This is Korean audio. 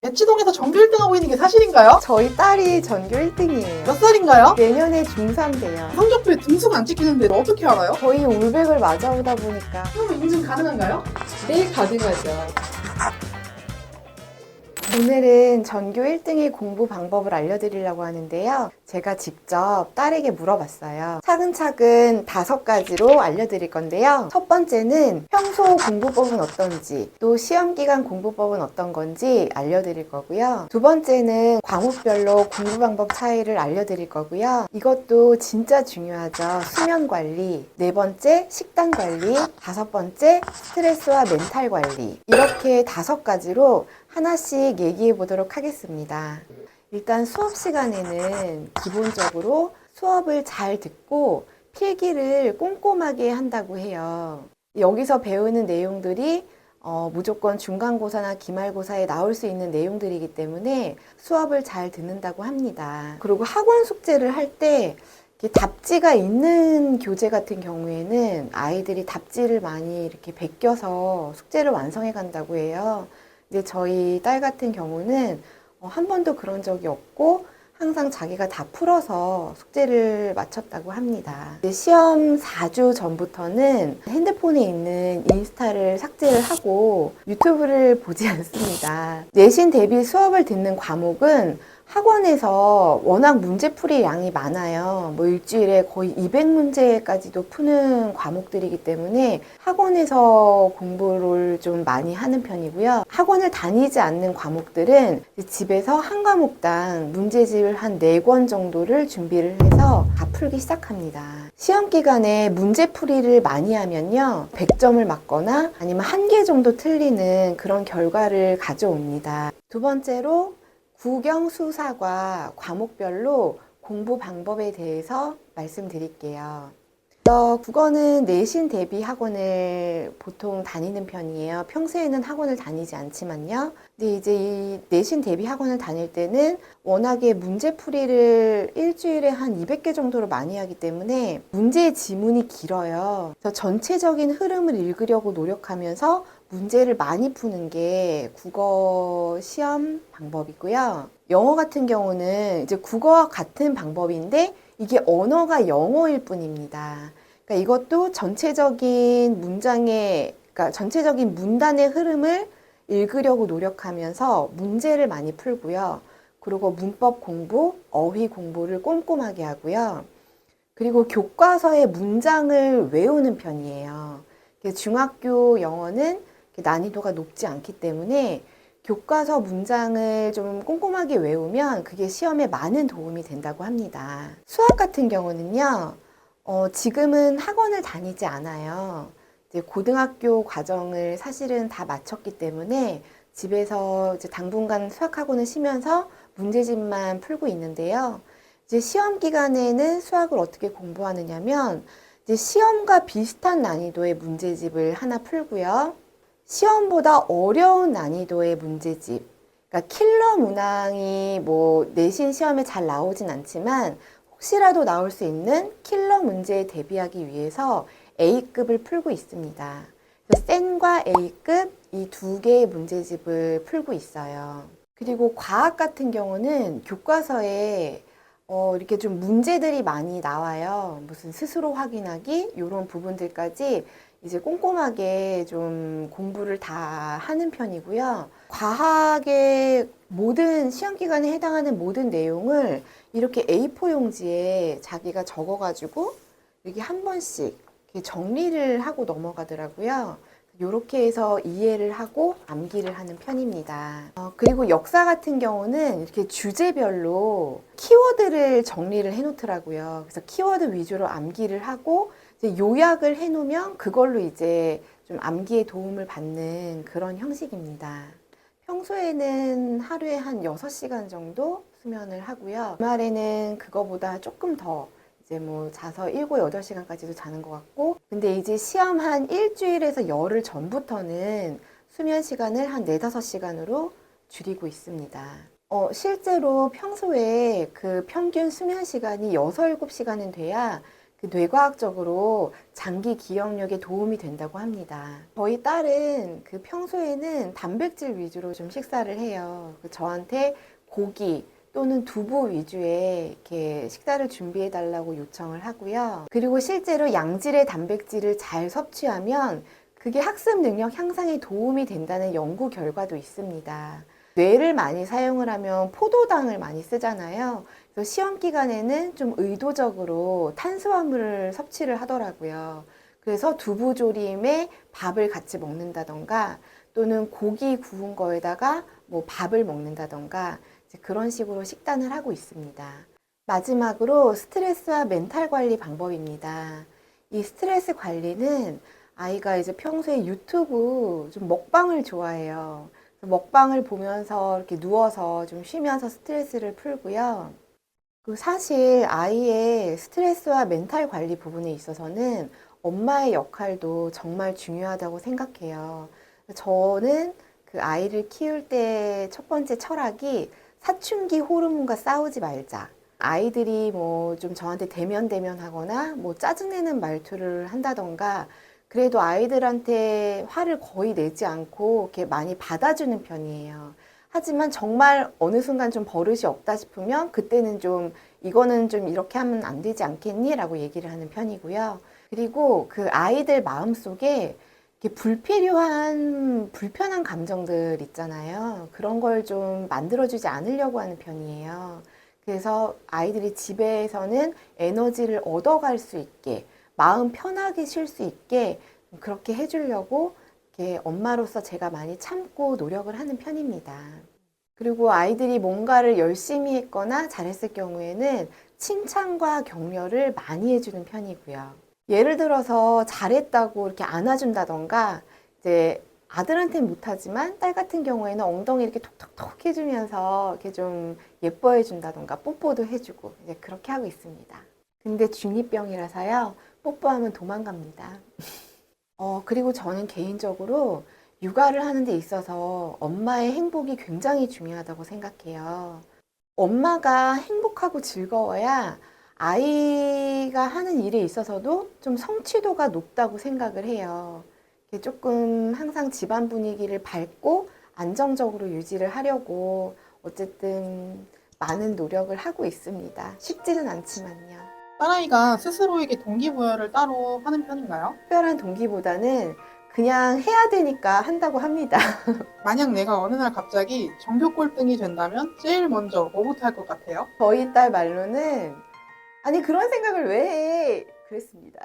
대치동에서 전교 1등 하고 있는 게 사실인가요? 저희 딸이 전교 1등이에요. 몇 살인가요? 내년에 중3 돼요. 성적표에 등수가 안 찍히는데 어떻게 알아요? 거의 올백을 맞아오다 보니까 시험 인증 가능한가요? 네, 가능하죠. 오늘은 전교 1등의 공부 방법을 알려드리려고 하는데요. 제가 직접 딸에게 물어봤어요. 차근차근 5가지로 알려드릴 건데요. 첫 번째는 평소 공부법은 어떤지, 또 시험기간 공부법은 어떤 건지 알려드릴 거고요. 두 번째는 과목별로 공부 방법 차이를 알려드릴 거고요. 이것도 진짜 중요하죠. 수면 관리. 네 번째, 식단 관리. 5번째, 스트레스와 멘탈 관리. 이렇게 5가지로 하나씩 얘기해 보도록 하겠습니다. 일단 수업 시간에는 기본적으로 수업을 잘 듣고 필기를 꼼꼼하게 한다고 해요. 여기서 배우는 내용들이 무조건 중간고사나 기말고사에 나올 수 있는 내용들이기 때문에 수업을 잘 듣는다고 합니다. 그리고 학원 숙제를 할 때 답지가 있는 교재 같은 경우에는 아이들이 답지를 많이 이렇게 베껴서 숙제를 완성해 간다고 해요. 근데 저희 딸 같은 경우는 한 번도 그런 적이 없고 항상 자기가 다 풀어서 숙제를 마쳤다고 합니다. 시험 4주 전부터는 핸드폰에 있는 인스타를 삭제를 하고 유튜브를 보지 않습니다. 내신 대비 수업을 듣는 과목은 학원에서 워낙 문제풀이 양이 많아요. 일주일에 거의 200문제까지도 푸는 과목들이기 때문에 학원에서 공부를 좀 많이 하는 편이고요. 학원을 다니지 않는 과목들은 집에서 한 과목당 문제집을 한 4권 정도를 준비를 해서 다 풀기 시작합니다. 시험 기간에 문제풀이를 많이 하면요, 100점을 맞거나 아니면 1개 정도 틀리는 그런 결과를 가져옵니다. 두 번째로 국영수사과 과목별로 공부 방법에 대해서 말씀드릴게요. 국어는 내신 대비 학원을 보통 다니는 편이에요. 평소에는 학원을 다니지 않지만요. 근데 이제 이 내신 대비 학원을 다닐 때는 워낙에 문제풀이를 일주일에 한 200개 정도로 많이 하기 때문에 문제의 지문이 길어요. 그래서 전체적인 흐름을 읽으려고 노력하면서 문제를 많이 푸는 게 국어 시험 방법이고요. 영어 같은 경우는 이제 국어와 같은 방법인데 이게 언어가 영어일 뿐입니다. 그러니까 이것도 전체적인 그러니까 전체적인 문단의 흐름을 읽으려고 노력하면서 문제를 많이 풀고요. 그리고 문법 공부, 어휘 공부를 꼼꼼하게 하고요. 그리고 교과서의 문장을 외우는 편이에요. 중학교 영어는 난이도가 높지 않기 때문에 교과서 문장을 좀 꼼꼼하게 외우면 그게 시험에 많은 도움이 된다고 합니다. 수학 같은 경우는요, 지금은 학원을 다니지 않아요. 이제 고등학교 과정을 사실은 다 마쳤기 때문에 집에서 이제 당분간 수학 학원을 쉬면서 문제집만 풀고 있는데요. 이제 시험 기간에는 수학을 어떻게 공부하느냐면 이제 시험과 비슷한 난이도의 문제집을 하나 풀고요. 시험보다 어려운 난이도의 문제집, 그러니까 킬러 문항이 내신 시험에 잘 나오진 않지만 혹시라도 나올 수 있는 킬러 문제에 대비하기 위해서 A급을 풀고 있습니다. 센과 A급 이 2개의 문제집을 풀고 있어요. 그리고 과학 같은 경우는 교과서에 이렇게 좀 문제들이 많이 나와요. 무슨 스스로 확인하기 이런 부분들까지 이제 꼼꼼하게 좀 공부를 다 하는 편이고요. 과학의 모든 시험 기간에 해당하는 모든 내용을 이렇게 A4 용지에 자기가 적어가지고 이렇게 한 번씩 이렇게 정리를 하고 넘어가더라고요. 이렇게 해서 이해를 하고 암기를 하는 편입니다. 그리고 역사 같은 경우는 이렇게 주제별로 키워드를 정리를 해 놓더라고요. 그래서 키워드 위주로 암기를 하고 이제 요약을 해 놓으면 그걸로 이제 좀 암기에 도움을 받는 그런 형식입니다. 평소에는 하루에 한 6시간 정도 수면을 하고요. 주말에는 그거보다 조금 더 이제 자서 7, 8시간까지도 자는 것 같고, 근데 이제 시험 한 일주일에서 열흘 전부터는 수면 시간을 한 4, 5시간으로 줄이고 있습니다. 실제로 평소에 그 평균 수면 시간이 6, 7시간은 돼야 그 뇌과학적으로 장기 기억력에 도움이 된다고 합니다. 저희 딸은 그 평소에는 단백질 위주로 좀 식사를 해요. 저한테 고기 또는 두부 위주의 이렇게 식사를 준비해 달라고 요청을 하고요. 그리고 실제로 양질의 단백질을 잘 섭취하면 그게 학습 능력 향상에 도움이 된다는 연구 결과도 있습니다. 뇌를 많이 사용을 하면 포도당을 많이 쓰잖아요. 그래서 시험 기간에는 좀 의도적으로 탄수화물을 섭취를 하더라고요. 그래서 두부조림에 밥을 같이 먹는다던가 또는 고기 구운 거에다가 뭐 밥을 먹는다던가 이제 그런 식으로 식단을 하고 있습니다. 마지막으로 스트레스와 멘탈 관리 방법입니다. 이 스트레스 관리는 아이가 이제 평소에 유튜브 좀 먹방을 좋아해요. 먹방을 보면서 이렇게 누워서 좀 쉬면서 스트레스를 풀고요. 그 사실 아이의 스트레스와 멘탈 관리 부분에 있어서는 엄마의 역할도 정말 중요하다고 생각해요. 저는 그 아이를 키울 때 첫 번째 철학이 사춘기 호르몬과 싸우지 말자. 아이들이 뭐 좀 저한테 대면하거나 뭐 짜증내는 말투를 한다던가 그래도 아이들한테 화를 거의 내지 않고 이렇게 많이 받아주는 편이에요. 하지만 정말 어느 순간 좀 버릇이 없다 싶으면 그때는 좀 이거는 좀 이렇게 하면 안 되지 않겠니? 라고 얘기를 하는 편이고요. 그리고 그 아이들 마음속에 이렇게 불필요한 불편한 감정들 있잖아요. 그런 걸 좀 만들어주지 않으려고 하는 편이에요. 그래서 아이들이 집에서는 에너지를 얻어갈 수 있게 마음 편하게 쉴 수 있게 그렇게 해주려고 이렇게 엄마로서 제가 많이 참고 노력을 하는 편입니다. 그리고 아이들이 뭔가를 열심히 했거나 잘했을 경우에는 칭찬과 격려를 많이 해주는 편이고요. 예를 들어서 잘했다고 이렇게 안아준다던가 이제 아들한테는 못하지만 딸 같은 경우에는 엉덩이 이렇게 톡톡톡 해주면서 이렇게 좀 예뻐해 준다던가 뽀뽀도 해주고 이제 그렇게 하고 있습니다. 근데 중2병이라서요. 뽀뽀하면 도망갑니다. 그리고 저는 개인적으로 육아를 하는 데 있어서 엄마의 행복이 굉장히 중요하다고 생각해요. 엄마가 행복하고 즐거워야 아이가 하는 일에 있어서도 좀 성취도가 높다고 생각을 해요. 조금 항상 집안 분위기를 밝고 안정적으로 유지를 하려고 어쨌든 많은 노력을 하고 있습니다. 쉽지는 않지만요. 딸아이가 스스로에게 동기부여를 따로 하는 편인가요? 특별한 동기보다는 그냥 해야 되니까 한다고 합니다. 만약 내가 어느 날 갑자기 전교 꼴등이 된다면 제일 먼저 뭐부터 할 것 같아요? 저희 딸 말로는 아니 그런 생각을 왜 해? 그랬습니다.